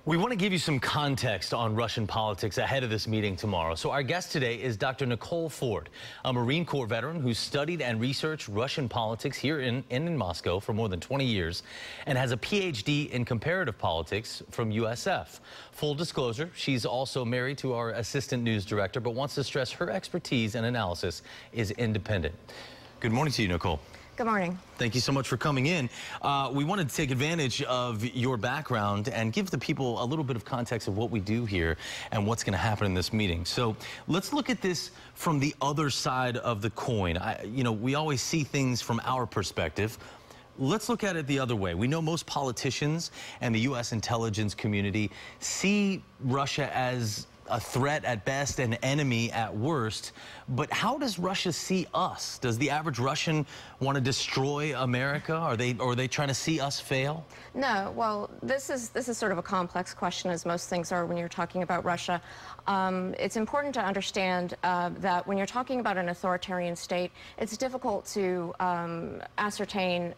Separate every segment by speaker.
Speaker 1: We want to give you some context on Russian politics ahead of this meeting tomorrow. So our guest today is Dr. Nicole Ford, a Marine Corps veteran who studied and researched Russian politics here in Moscow for more than 20 years and has a PhD in comparative politics from USF. Full disclosure, she's also married to our assistant news director, but wants to stress her expertise and analysis is independent. Good morning to you, Nicole.
Speaker 2: Good morning.
Speaker 1: Thank you so much for coming in. We wanted to take advantage of your background and give the people a little bit of context of what we do here and what's going to happen in this meeting. So let's look at this from the other side of the coin. We always see things from our perspective. Let's look at it the other way. We know most politicians and the U.S. intelligence community see Russia as a threat at best, an enemy at worst. But how does Russia see us? Does the average Russian want to destroy America? Are they trying to see us fail?
Speaker 2: No. Well, this is sort of a complex question, as most things are when you're talking about Russia. It's important to understand that when you're talking about an authoritarian state, it's difficult to ascertain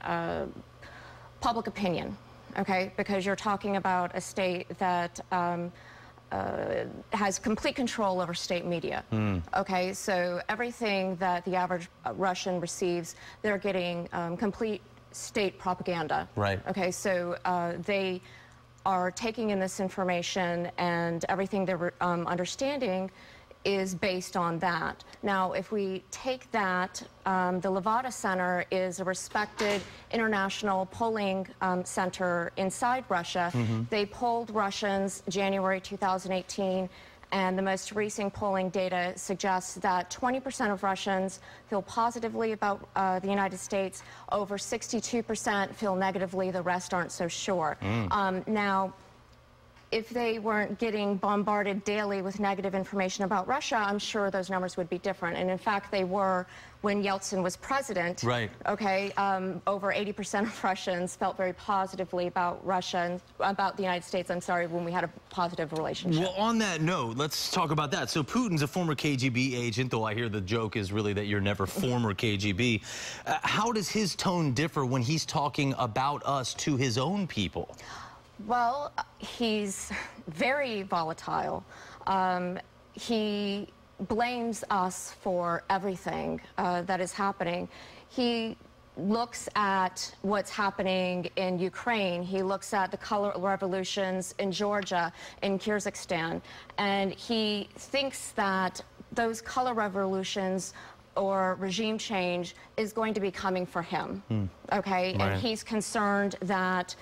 Speaker 2: public opinion, okay? Because you're talking about a state that has complete control over state media. Okay, so everything that the average Russian receives, they're getting complete state propaganda.
Speaker 1: Right.
Speaker 2: Okay, so they are taking in this information, and everything they're understanding is based on that. Now, if we take that, the Levada Center is a respected international polling center inside Russia. They polled Russians January 2018, and the most recent polling data suggests that 20% of Russians feel positively about the United States, over 62% feel negatively, the rest aren't so sure. Now, if they weren't getting bombarded daily with negative information about Russia, I'm sure those numbers would be different. And in fact, they were when Yeltsin was president.
Speaker 1: Right.
Speaker 2: Okay, over 80% of Russians felt very positively about Russia and about the United States, I'm sorry, when we had a positive relationship.
Speaker 1: Well, on that note, let's talk about that. So Putin's a former KGB agent, though I hear the joke is really that you're never former KGB. How does his tone differ when he's talking about us to his own people?
Speaker 2: Well, he's very volatile. He blames us for everything that is happening. He looks at what's happening in Ukraine. He looks at the color revolutions in Georgia, in Kyrgyzstan, and he thinks that those color revolutions or regime change is going to be coming for him. Okay,
Speaker 1: right.
Speaker 2: And he's concerned that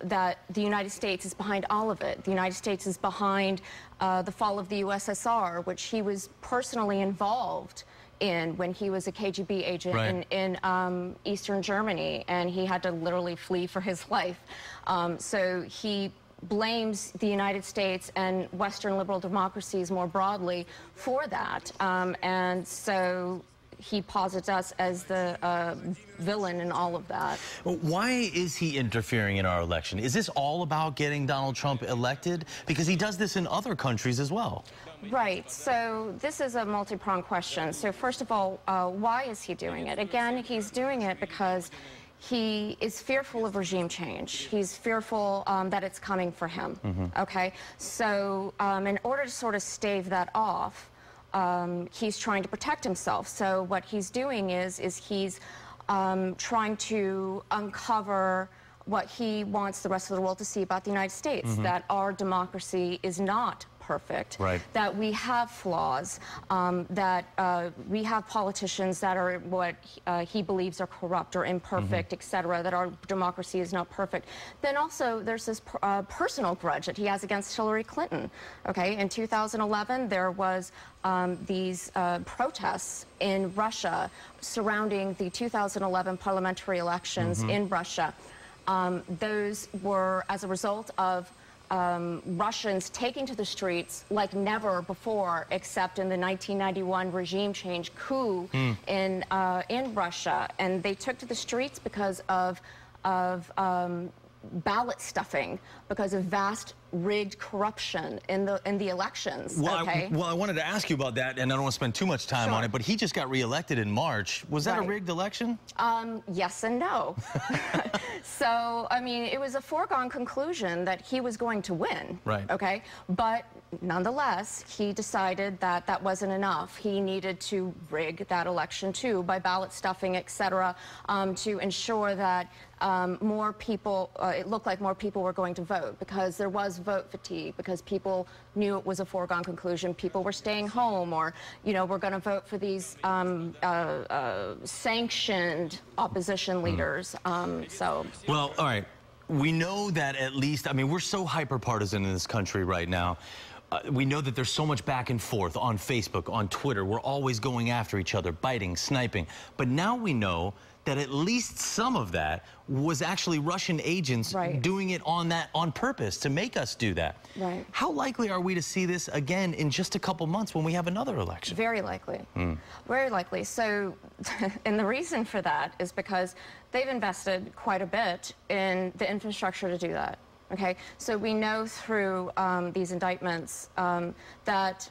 Speaker 2: that the United States is behind all of it. The United States is behind the fall of the USSR, which he was personally involved in when he was a KGB agent
Speaker 1: right.
Speaker 2: in Eastern Germany, and he had to literally flee for his life. So he blames the United States and Western liberal democracies more broadly for that. And so he posits us as the villain in all of that.
Speaker 1: Why is he interfering in our election? Is this all about getting Donald Trump elected? Because he does this in other countries as well.
Speaker 2: Right. So this is a multi-pronged question. So first of all, why is he doing it? Again, he's doing it because he is fearful of regime change. He's fearful that it's coming for him. Okay. So in order to sort of stave that off, he's trying to protect himself. So what he's doing is he's trying to uncover what he wants the rest of the world to see about the United States, that our democracy is not perfect,
Speaker 1: right.
Speaker 2: that we have flaws, that we have politicians that are what he believes are corrupt or imperfect, etc., that our democracy is not perfect. Then also there's this personal grudge that he has against Hillary Clinton. Okay, in 2011 there was these protests in Russia surrounding the 2011 parliamentary elections in Russia. Those were as a result of Russians taking to the streets like never before, except in the 1991 regime change coup in Russia, and they took to the streets because of ballot stuffing, because of vast rigged corruption in the elections.
Speaker 1: Well,
Speaker 2: okay?
Speaker 1: I wanted to ask you about that, and I don't want to spend too much time on it, but he just got reelected in March. Was that
Speaker 2: Right.
Speaker 1: a rigged election?
Speaker 2: Yes and no. So, I mean, it was a foregone conclusion that he was going to win.
Speaker 1: Right.
Speaker 2: Okay. But nonetheless, he decided that that wasn't enough. He needed to rig that election too by ballot stuffing, etc., to ensure that more people, it looked like more people were going to vote, because there was vote fatigue, because people knew it was a foregone conclusion. People were staying home, or, you know, we're going to vote for these sanctioned opposition leaders.
Speaker 1: Well, all right. We know that at least, I mean, we're so hyper-partisan in this country right now. We know that there's so much back and forth on Facebook, on Twitter. We're always going after each other, biting, sniping. But now we know that at least some of that was actually Russian agents doing it on purpose to make us do that.
Speaker 2: Right.
Speaker 1: How likely are we to see this again in just a couple months when we have another election?
Speaker 2: Very likely. Very likely. So, and the reason for that is because they've invested quite a bit in the infrastructure to do that. Okay, so we know through these indictments that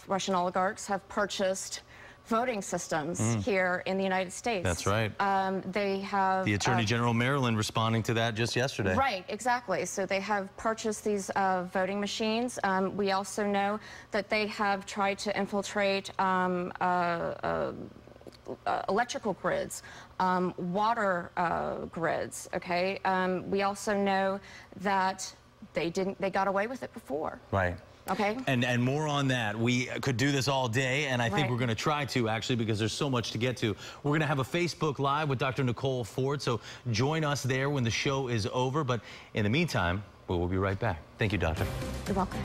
Speaker 2: Russian oligarchs have purchased voting systems here in the United States.
Speaker 1: That's right.
Speaker 2: They have...
Speaker 1: The Attorney General of Maryland responding to that just yesterday.
Speaker 2: Right, exactly. So they have purchased these voting machines. We also know that they have tried to infiltrate electrical grids, water grids, okay? We also know that they got away with it before.
Speaker 1: Right.
Speaker 2: Okay.
Speaker 1: And more on that. We could do this all day, and I think we're going to try to, actually, because there's so much to get to. We're going to have a Facebook Live with Dr. Nicole Ford, so join us there when the show is over. But in the meantime, we'll be right back. Thank you, Doctor.
Speaker 2: You're welcome.